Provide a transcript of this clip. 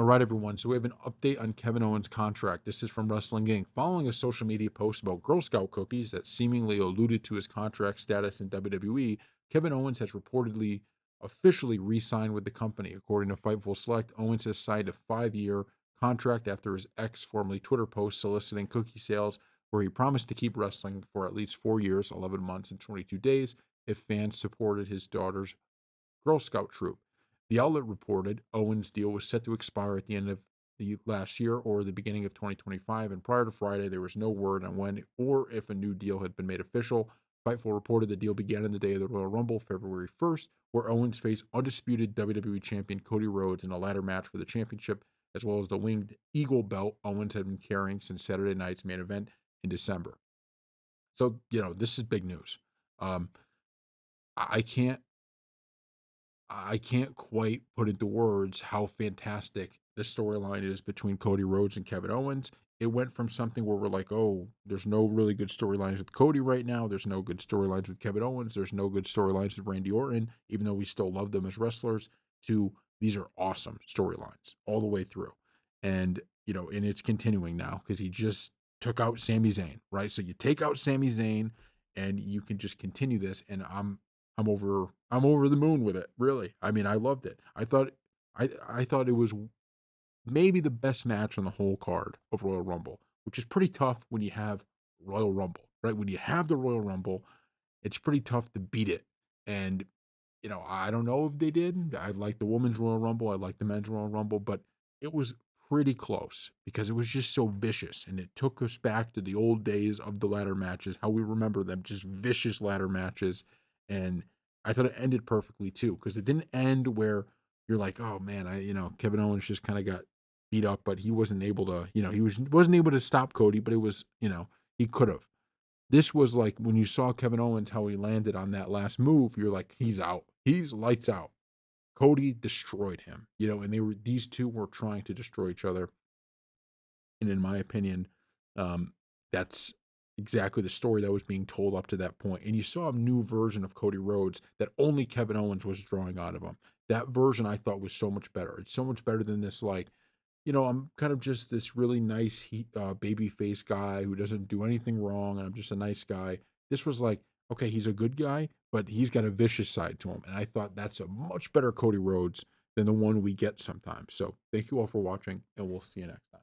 All right, everyone. So we have an update on Kevin Owens' contract. This is from Wrestling Inc. Following a social media post about Girl Scout cookies that seemingly alluded to his contract status in WWE, Kevin Owens has reportedly officially re-signed with the company. According to Fightful Select, Owens has signed a 5-year contract after his ex, formerly Twitter post soliciting cookie sales, where he promised to keep wrestling for at least 4 years, 11 months, and 22 days if fans supported his daughter's Girl Scout troop. The outlet reported Owens' deal was set to expire at the end of the last year or the beginning of 2025, and prior to Friday, there was no word on when or if a new deal had been made official. Fightful reported the deal began on the day of the Royal Rumble, February 1st, where Owens faced undisputed WWE champion Cody Rhodes in a ladder match for the championship, as well as the winged eagle belt Owens had been carrying since Saturday night's main event in December. So, this is big news. Um, I can't I can't quite put into words how fantastic the storyline is between Cody Rhodes and Kevin Owens. It went from something where we're like, oh, there's no really good storylines with Cody right now. There's no good storylines with Kevin Owens. There's no good storylines with Randy Orton, even though we still love them as wrestlers, to these are awesome storylines all the way through. And it's continuing now because he just took out Sami Zayn, right? So you take out Sami Zayn and you can just continue this. And I'm over the moon with it, really. I mean, I loved it. I thought it was maybe the best match on the whole card of Royal Rumble, which is pretty tough when you have Royal Rumble, right? When you have the Royal Rumble, it's pretty tough to beat it. And I don't know if they did. I like the women's Royal Rumble, I like the men's Royal Rumble, but it was pretty close because it was just so vicious and it took us back to the old days of the ladder matches, how we remember them, just vicious ladder matches. And I thought it ended perfectly too, because it didn't end where you're like, oh man, Kevin Owens just kind of got beat up, but he wasn't able to, wasn't able to stop Cody, but it was, he could have. This was like when you saw Kevin Owens, how he landed on that last move, you're like, he's out. He's lights out. Cody destroyed him, and these two were trying to destroy each other. And in my opinion, that's exactly the story that was being told up to that point. And you saw a new version of Cody Rhodes that only Kevin Owens was drawing out of him. That version I thought was so much better. It's so much better than this, like, I'm kind of just this really nice baby face guy who doesn't do anything wrong, and I'm just a nice guy. This was like, okay, he's a good guy, but he's got a vicious side to him. And I thought that's a much better Cody Rhodes than the one we get sometimes. So thank you all for watching, and we'll see you next time.